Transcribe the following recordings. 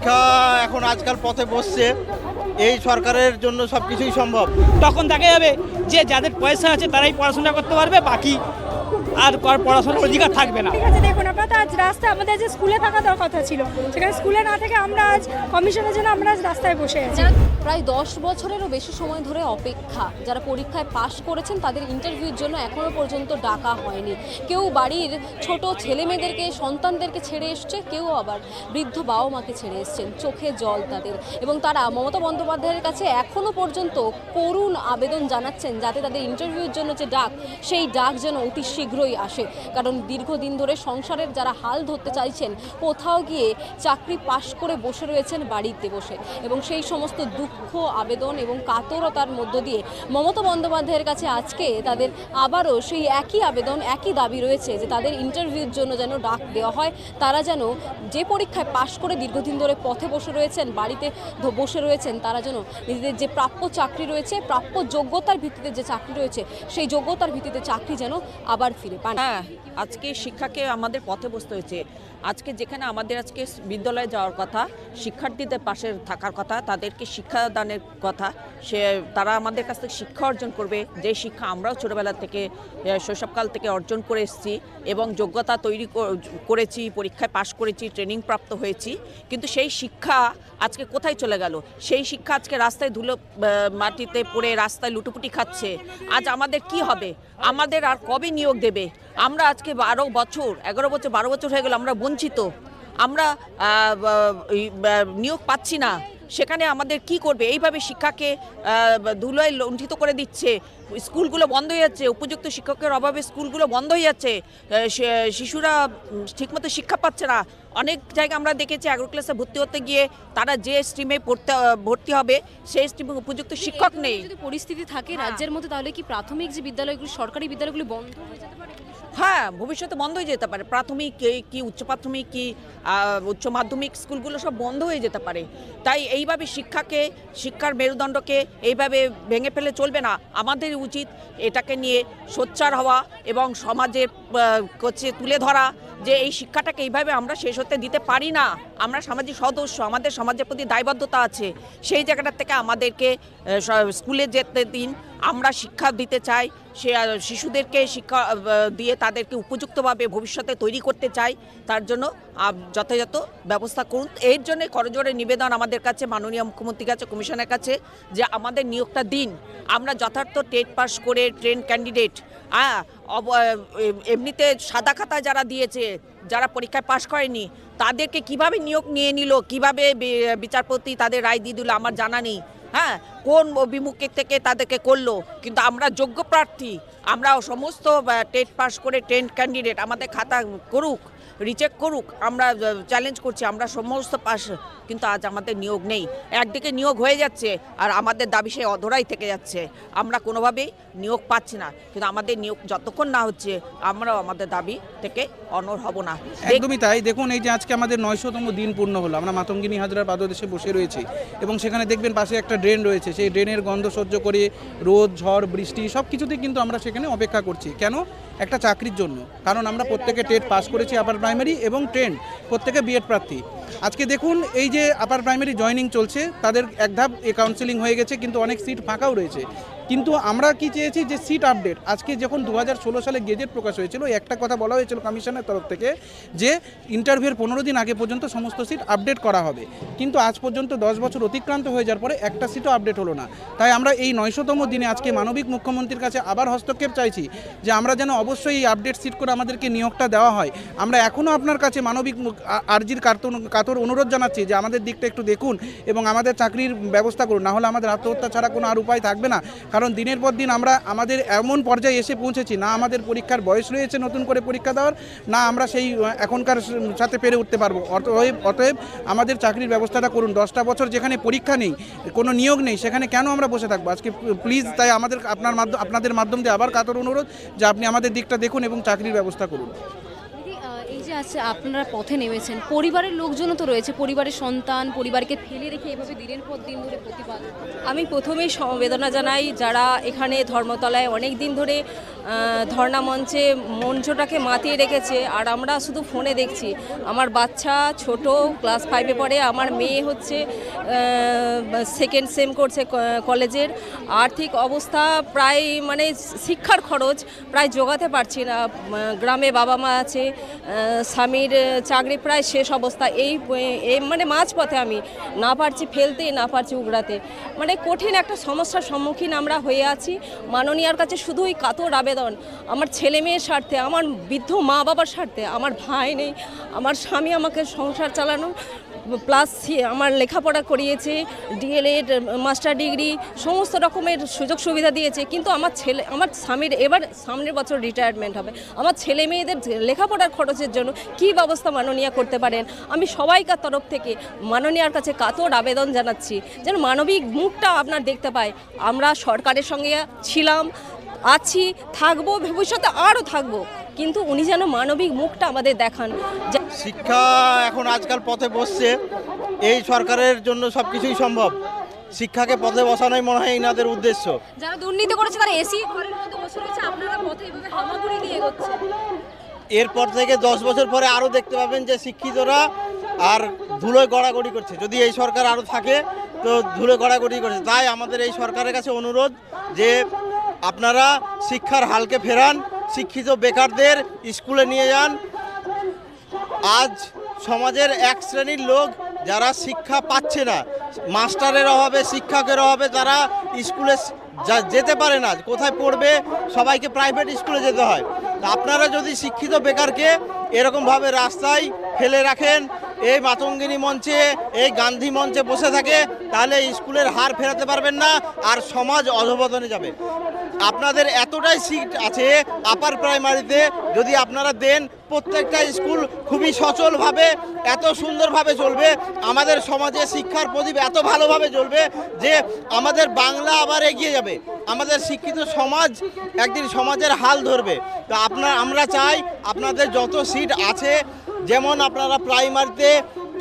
পরীক্ষা এখন আজকাল পথে বসছে, এই সরকারের জন্য সব কিছুই সম্ভব। তখন দেখা যাবে যে যাদের পয়সা আছে তারাই পড়াশোনা করতে পারবে, বাকি আর পড়াশোনার অধিকার থাকবে না। ঠিক আছে, দেখুন আমরা তো আজ রাস্তায় আমাদের যে স্কুলে থাকা কথা ছিল, সেখানে স্কুলে না থেকে আমরা আজ কমিশনের জন্য আমরা আজ রাস্তায় বসে আছি। প্রায় 10 বছরেরও বেশি সময় ধরে অপেক্ষা, যারা পরীক্ষায় পাশ করেছেন তাদের ইন্টারভিউর জন্য এখনও পর্যন্ত ডাকা হয়নি। কেউ বাড়ির ছোট ছেলেমেয়েদেরকে সন্তানদেরকে ছেড়ে এসছে, কেউ আবার বৃদ্ধ বাবা মাকে ছেড়ে এসছেন, চোখে জল তাদের। এবং তারা মমতা বন্দ্যোপাধ্যায়ের কাছে এখনও পর্যন্ত করুণ আবেদন জানাচ্ছেন যাতে তাদের ইন্টারভিউর জন্য যে ডাক, সেই ডাক যেন অতি শীঘ্রই আসে। কারণ দীর্ঘদিন ধরে সংসারের যারা হাল ধরতে চাইছেন, কোথাও গিয়ে চাকরি পাশ করে বসে রয়েছেন বাড়িতে বসে, এবং সেই সমস্ত দুঃখ, আবেদন এবং কাতরতার মধ্য দিয়ে মমতা বন্দ্যোপাধ্যায়ের কাছে আজকে তাদের আবারও সেই একই আবেদন, একই দাবি রয়েছে যে তাদের ইন্টারভিউর জন্য যেন ডাক দেওয়া হয়। তারা যেন যে পরীক্ষায় পাশ করে দীর্ঘদিন ধরে পথে বসে রয়েছেন, বাড়িতে বসে রয়েছেন, তারা যেন নিজেদের যে প্রাপ্য চাকরি রয়েছে, প্রাপ্য যোগ্যতার ভিত্তিতে যে চাকরি রয়েছে, সেই যোগ্যতার ভিত্তিতে চাকরি যেন আবার ফিরে পান। হ্যাঁ, আজকে শিক্ষাকে আমাদের পথে বসতে হয়েছে। আজকে যেখানে আমাদের আজকে বিদ্যালয়ে যাওয়ার কথা, শিক্ষার্থীদের পাশে থাকার কথা, তাদেরকে শিক্ষাদানের কথা, তারা আমাদের কাছ থেকে শিক্ষা অর্জন করবে, যে শিক্ষা আমরাও ছোটোবেলা থেকে শৈশবকাল থেকে অর্জন করে এসেছি এবং যোগ্যতা তৈরি করেছি, পরীক্ষায় পাশ করেছি, ট্রেনিং প্রাপ্ত হয়েছি। কিন্তু সেই শিক্ষা আজকে কোথায় চলে গেল? সেই শিক্ষা আজকে রাস্তায় ধুলো মাটিতে পড়ে রাস্তায় লুটোপুটি খাচ্ছে। আজ আমাদের কি হবে? আমাদের আর কবে নিয়োগ দেবে? আমরা আজকে 11 বছর 12 বছর হয়ে গেল আমরা বঞ্চিত, আমরা নিয়োগ পাচ্ছি না। সেখানে আমাদের কি করবে? এইভাবে শিক্ষাকে ধুলোয় লুণ্ঠিত করে দিচ্ছে। স্কুলগুলো বন্ধ হয়ে যাচ্ছে, উপযুক্ত শিক্ষকের অভাবে স্কুলগুলো বন্ধ হয়ে যাচ্ছে, শিশুরা ঠিকমতো শিক্ষা পাচ্ছে না। অনেক জায়গায় আমরা দেখেছি এগারো ক্লাসে ভর্তি হতে গিয়ে তারা যে স্ট্রিমে ভর্তি হবে সেই স্ট্রিমে উপযুক্ত শিক্ষক নেই। যদি পরিস্থিতি থাকে রাজ্যের মধ্যে, তাহলে কি প্রাথমিক যে বিদ্যালয়গুলি, সরকারি বিদ্যালয়গুলি বন্ধ হয়ে যেতে পারে? হ্যাঁ, ভবিষ্যতে বন্ধ হয়ে যেতে পারে। প্রাথমিক কি উচ্চ প্রাথমিক কি উচ্চ মাধ্যমিক স্কুলগুলো সব বন্ধ হয়ে যেতে পারে। তাই এইভাবে শিক্ষার মেরুদণ্ডকে এইভাবে ভেঙে ফেলে চলবে না। আমাদের উচিত এটাকে নিয়ে সোচ্চার হওয়া এবং সমাজের কাছে তুলে ধরা যে এই শিক্ষাটাকে এইভাবে আমরা শেষ হতে দিতে পারি না। আমরা সামাজিক সদস্য, আমাদের সমাজের প্রতি দায়বদ্ধতা আছে। সেই জায়গাটা থেকে আমাদেরকে স্কুলে যেতে দিন। আমরা শিক্ষা দিতে চাই, সে শিশুদেরকে শিক্ষা দিয়ে তাদেরকে উপযুক্তভাবে ভবিষ্যতে তৈরি করতে চাই। তার জন্য যথাযথ ব্যবস্থা করুন। এর জন্য করজোড়ে নিবেদন আমাদের কাছে, মাননীয় মুখ্যমন্ত্রীর কাছে, কমিশনের কাছে, যে আমাদের নিয়োগটা দিন। আমরা যথার্থ টেট পাস করে ট্রেন ক্যান্ডিডেট, এমনিতে সাদা খাতা যারা দিয়েছে, যারা পরীক্ষায় পাশ করেনি, তাদেরকে কিভাবে নিয়োগ নিয়ে নিল, কিভাবে বিচারপতি তাদের রায় দিয়ে দিল আমার জানা নেই। হ্যাঁ, কোন অভিমুখের থেকে তাদেরকে করলো। কিন্তু আমরা যোগ্য প্রার্থী, আমরা সমস্ত টেট পাস করে ট্রেন ক্যান্ডিডেট, আমাদের খাতা করুক, রিচেক করুক, আমরা চ্যালেঞ্জ করছি, আমরা সমস্ত পাস। কিন্তু আজ আমাদের নিয়োগ নেই। একদিকে নিয়োগ হয়ে যাচ্ছে আর আমাদের দাবি সেই অধরাই থেকে যাচ্ছে। আমরা কোনোভাবেই নিয়োগ পাচ্ছি না। কিন্তু আমাদের নিয়োগ যতক্ষণ না হচ্ছে আমরাও আমাদের দাবি থেকে অনড় হব না। একদমই তাই। দেখুন, এই যে আজকে আমাদের 900তম দিন পূর্ণ হলো, আমরা মাতঙ্গিনী হাজরার পাদদেশে বসে রয়েছি এবং সেখানে দেখবেন পাশে একটা ড্রেন রয়েছে। সেই ড্রেনের গন্ধ সহ্য করে রোদ, ঝড়, বৃষ্টি সব কিছুতেই কিন্তু আমরা সেখানে অপেক্ষা করছি। কেন? একটা চাকরির জন্য। কারণ আমরা প্রত্যেকে টেট পাস করেছি, আপার প্রাইমারি এবং ট্রেন, প্রত্যেকে বিএড প্রার্থী। আজকে দেখুন, এই যে আপার প্রাইমারি জয়েনিং চলছে, তাদের এক ধাপ কাউন্সেলিং হয়ে গেছে, কিন্তু অনেক সিট ফাঁকাও রয়েছে। কিন্তু আমরা কি চেয়েছি যে সিট আপডেট। আজকে যখন 2016 সালে গেজেট প্রকাশ হয়েছিল, একটা কথা বলা হয়েছিল কমিশনের তরফ থেকে যে ইন্টারভিউর 15 দিন আগে পর্যন্ত সমস্ত সিট আপডেট করা হবে। কিন্তু আজ পর্যন্ত 10 বছর অতিক্রান্ত হয়ে যাওয়ার পরে একটা সিটও আপডেট হলো না। তাই আমরা এই 900তম দিনে আজকে মানবিক মুখ্যমন্ত্রীর কাছে আবার হস্তক্ষেপ চাইছি যে আমরা যেন অবশ্যই এই আপডেট সিট করে আমাদেরকে নিয়োগটা দেওয়া হয়। আমরা এখনও আপনার কাছে মানবিক আর্জির কাতর অনুরোধ জানাচ্ছি যে আমাদের দিকটা একটু দেখুন এবং আমাদের চাকরির ব্যবস্থা করুন। না হলে আমাদের আত্মহত্যা ছাড়া কোনো আর উপায় থাকবে না। কারণ দিনের পর দিন আমরা আমাদের এমন পর্যায়ে এসে পৌঁছেছি, না আমাদের পরীক্ষার বয়স রয়েছে নতুন করে পরীক্ষা দেওয়ার, না আমরা সেই এখনকার সাথে পেরে উঠতে পারবো। অতএব আমাদের চাকরির ব্যবস্থাটা করুন। 10টা বছর যেখানে পরীক্ষা নেই, কোনো নিয়োগ নেই, সেখানে কেন আমরা বসে থাকবো? আজকে প্লিজ, তাই আমাদের আপনাদের মাধ্যম দিয়ে আবার কাতর অনুরোধ যে আপনি আমাদের দিকটা দেখুন এবং চাকরির ব্যবস্থা করুন। এই যে আছে আপনারা পথে নেমেছেন, পরিবারের লোকজনও তো রয়েছে, পরিবারের সন্তান, পরিবারকে ফেলে রেখে এভাবে দিনের পর দিন ধরে প্রতিবাদ। আমি প্রথমেই সমবেদনা জানাই যারা এখানে ধর্মতলায় অনেক দিন ধরে ধর্ণা মঞ্চটাকে মাতিয়ে রেখেছে, আর আমরা শুধু ফোনে দেখছি। আমার বাচ্চা ছোট, ক্লাস 5-এ পড়ে, আমার মেয়ে হচ্ছে 2nd সেম করছে কলেজের। আর্থিক অবস্থা প্রায় মানে শিক্ষার খরচ প্রায় জোগাতে পারছি না। গ্রামে বাবা মা আছে, স্বামীর চাকরি প্রায় শেষ অবস্থা। এই মানে মাঝপথে আমি না পারছি ফেলতে, না পারছি উগড়াতে, মানে কঠিন একটা সমস্যার সম্মুখীন আমরা হয়ে আছি। মাননীয়ার কাছে শুধুই কাতর আবেদন, আমার ছেলে মেয়ের স্বার্থে, আমার বৃদ্ধ মা বাবার স্বার্থে। আমার ভাই নেই, আমার স্বামী আমাকে সংসার চালানো প্লাস আমার লেখাপড়া করিয়েছে, ডিএলএড, মাস্টার ডিগ্রি, সমস্ত রকমের সুযোগ সুবিধা দিয়েছে, কিন্তু আমার স্বামীর এবার সামনের বছর রিটায়ারমেন্ট হবে। আমার ছেলে মেয়েদের লেখাপড়ার খরচের জন্য কী ব্যবস্থা মাননীয়া করতে পারেন। আমি সবাইকার তরফ থেকে মাননীয়ার কাছে কাতর আবেদন জানাচ্ছি যেন মানবিক মুখটা আপনার দেখতে পায়। আমরা সরকারের সঙ্গে ছিলাম, আছি, থাকবো, ভবিষ্যতে আরও থাকবো, কিন্তু উনি যেন মানবিক মুখটা আমাদের দেখান। শিক্ষা এখন আজকাল পথে বসছে, এই সরকারের জন্য সব কিছুই সম্ভব। শিক্ষাকে পথে বসানোই মনে হয় এনাদের উদ্দেশ্য। যারা দুর্নীতি করেছে তারা এসি ঘরের মধ্যে বসে রয়েছে, আপনারা পথে এভাবে হামাগুড়ি নিয়ে এগোচ্ছে। এরপর থেকে 10 বছর পরে আরও দেখতে পাবেন যে শিক্ষিতরা আর ধুলোয় গড়াগড়ি করছে। যদি এই সরকার আরও থাকে তো ধুলোয় গড়াগড়ি করছে। তাই আমাদের এই সরকারের কাছে অনুরোধ যে আপনারা শিক্ষার হালকে ফেরান, শিক্ষিত বেকারদের স্কুলে নিয়ে যান। আজ সমাজের এক শ্রেণীর লোক যারা শিক্ষা পাচ্ছে না, মাস্টারের অভাবে, শিক্ষকের অভাবে তারা স্কুলে যেতে পারে না, কোথায় পড়বে, সবাইকে প্রাইভেট স্কুলে যেতে হয়। আপনারা যদি শিক্ষিত বেকারকে এরকমভাবে রাস্তায় ফেলে রাখেন, এই মাতঙ্গিনী মঞ্চে, এই গান্ধী মঞ্চে বসে থাকে, তাহলে স্কুলের হার ফেরাতে পারবেন না, আর সমাজ অধঃপতনে যাবে। আপনাদের এতটাই সিট আছে আপার প্রাইমারিতে, যদি আপনারা দেন, প্রত্যেকটা স্কুল খুবই সচলভাবে, এত সুন্দরভাবে চলবে, আমাদের সমাজে শিক্ষার প্রদীপ এত ভালোভাবে জ্বলবে যে আমাদের বাংলা আবার এগিয়ে যাবে। আমাদের শিক্ষিত সমাজ একদিন সমাজের হাল ধরবে। তো আমরা চাই আপনাদের যত সিট আছে, যেমন আপনারা প্রাইমারিতে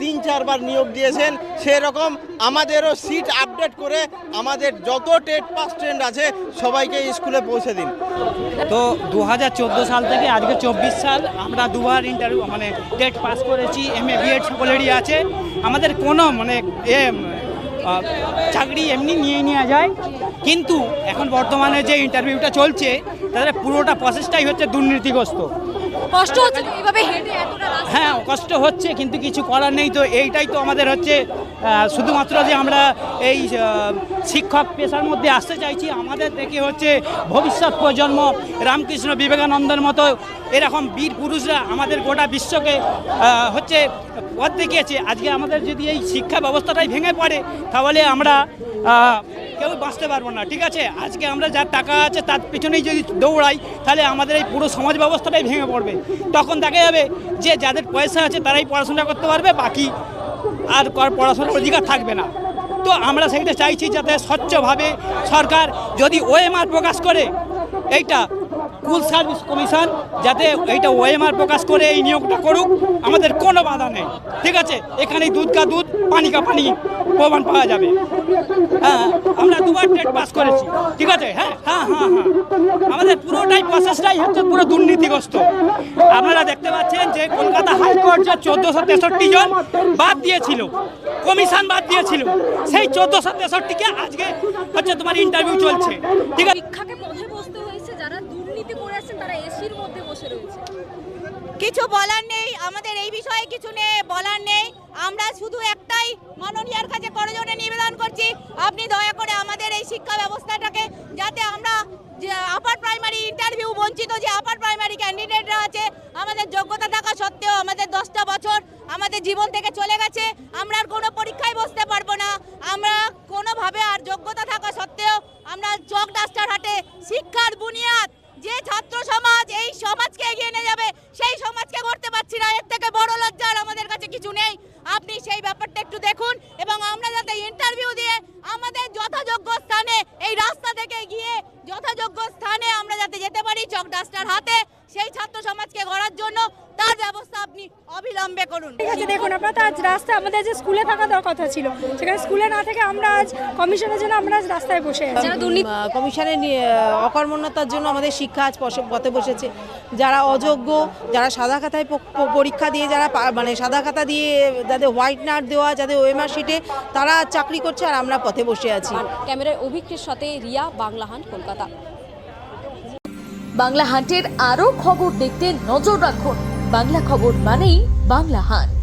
3-4 বার নিয়োগ দিয়েছেন, সেরকম আমাদেরও সিট আপডেট করে আমাদের যত টেট পাস স্টুডেন্ট আছে সবাইকে স্কুলে পৌঁছে দিন। তো 2014 সাল থেকে আজকে 24 সাল আমরা দুবার ইন্টারভিউ মানে টেট পাস করেছি, MA BEd সকলেরই আছে। আমাদের কোনো মানে চাকরি এমনি নিয়ে নেওয়া যায়, কিন্তু এখন বর্তমানে যে ইন্টারভিউটা চলছে তাদের পুরোটা প্রসেসটাই হচ্ছে দুর্নীতিগ্রস্ত। কষ্ট হচ্ছে তো এইভাবে হেঁটে এতটা রাস্তা। হ্যাঁ, কষ্ট হচ্ছে, কিন্তু কিছু করার নেই। তো এইটাই তো আমাদের হচ্ছে শুধুমাত্র যে আমরা এই শিক্ষক পেশার মধ্যে আসতে চাইছি, আমাদের দেখে হচ্ছে ভবিষ্যৎ প্রজন্ম রামকৃষ্ণ বিবেকানন্দের মতো এরকম বীর পুরুষরা আমাদের গোটা বিশ্বকে হচ্ছে পথ দেখিয়েছে। আজকে আমাদের যদি এই শিক্ষা ব্যবস্থাটাই ভেঙে পড়ে তাহলে আমরা কেউ বাঁচতে পারবো না। ঠিক আছে, আজকে আমরা যার টাকা আছে তার পিছনেই যদি দৌড়াই তাহলে আমাদের এই পুরো সমাজ ব্যবস্থাটাই ভেঙে পড়বে। তখন দেখা যাবে যে যাদের পয়সা আছে তারাই পড়াশোনা করতে পারবে, বাকি আর পড়াশোনার অধিকার থাকবে না। তো আমরা সেইটা চাইছি যাতে স্বচ্ছভাবে সরকার যদি OMR প্রকাশ করে, এইটা স্কুল সার্ভিস কমিশন যাতে এইটা OMR প্রকাশ করে এই নিয়োগটা করুক, আমাদের কোনো বাধা নেই। ঠিক আছে, এখানে দুধ কা দুধ, পানি কা পানি প্রমাণ পাওয়া যাবে। হ্যাঁ, আমরা দুবার টেট পাস করেছি। ঠিক আছে, হ্যাঁ হ্যাঁ হ্যাঁ হ্যাঁ, আমাদের পুরোটাই প্রসেসটাই হচ্ছে পুরো দুর্নীতিগ্রস্ত। আপনারা দেখতে পাচ্ছেন যে কলকাতা হাইকোর্ট যে 1463 জন বাদ দিয়েছিল, কমিশন বাদ দিয়েছিল, সেই 1463কে আজকে হচ্ছে তোমার ইন্টারভিউ চলছে। ঠিক আছে, শিক্ষাকে পথে বসতে হয়েছে, যারা দুর্নীতি করে আসছেন তারা এসির মধ্যে বসে রয়েছে। কিছু বলার নেই, আমাদের এই বিষয়ে কিছু বলার নেই। আমরা শুধু একটাই মাননীয়ার কাছে করজোড়ে নিবেদন করছি, আপনি দয়া করে আমাদের এই শিক্ষা ব্যবস্থাটাকে, যাতে আমরা যে আপার প্রাইমারি ইন্টারভিউ বঞ্চিত যে আপার প্রাইমারি ক্যান্ডিডেটরা আছে, আমাদের যোগ্যতা থাকা সত্ত্বেও আমাদের 10টা বছর আমাদের জীবন থেকে চলে গেছে, আমরা আর কোনো পরীক্ষায় বসতে পারবো না। আমরা কোনোভাবে আর যোগ্যতা থাকা সত্ত্বেও আমরা চক ডাস্টার হাটে শিক্ষার বুনিয়াদ যে ছাত্র সমাজ এই সমাজকে এগিয়ে নিয়ে যাবে, সেই সমাজকে গড়তে পারছি না। এর থেকে বড় লজ্জার আমাদের কাছে কিছু নেই। আপনি সেই ব্যাপারটা একটু দেখুন, এবং আমরা যাতে ইন্টারভিউ দিয়ে আমাদের যথাযোগ্য স্থানে, এই রাস্তা থেকে গিয়ে যথাযোগ্য স্থানে আমরা যাতে যেতে পারি চক ডাস্টার হাতে, সেই ছাত্র সমাজকে গড়ার জন্য তার ব্যবস্থা আপনি অবিলম্বে করুন। ঠিক আছে, দেখুন আপনারা তো আজ রাস্তায় আমাদের যে স্কুলে থাকা কথা ছিল, সেখানে স্কুলে না থেকে আমরা আজ কমিশনের জন্য আমরা আজ রাস্তায় বসে আছি। যারা দুর্নীতি কমিশনের অকর্মণ্যতার জন্য আমাদের শিক্ষা আজ পথে বসেছে। যারা অযোগ্য, যারা সাদা খাতায় পরীক্ষা দিয়ে, যারা মানে সাদা খাতা দিয়ে যাদের হোয়াইট নাট দেওয়া, যাদের ওএমআর শিটে, তারা চাকরি করছে আর আমরা পথে বসে আছি। ক্যামেরায় অভিক্ষের সাথে রিয়া, বাংলা হান্ট, কলকাতা। বাংলা হান্টের আরও খবর দেখতে নজর রাখুন। বাংলা খবর মানেই বাংলা হান্ট।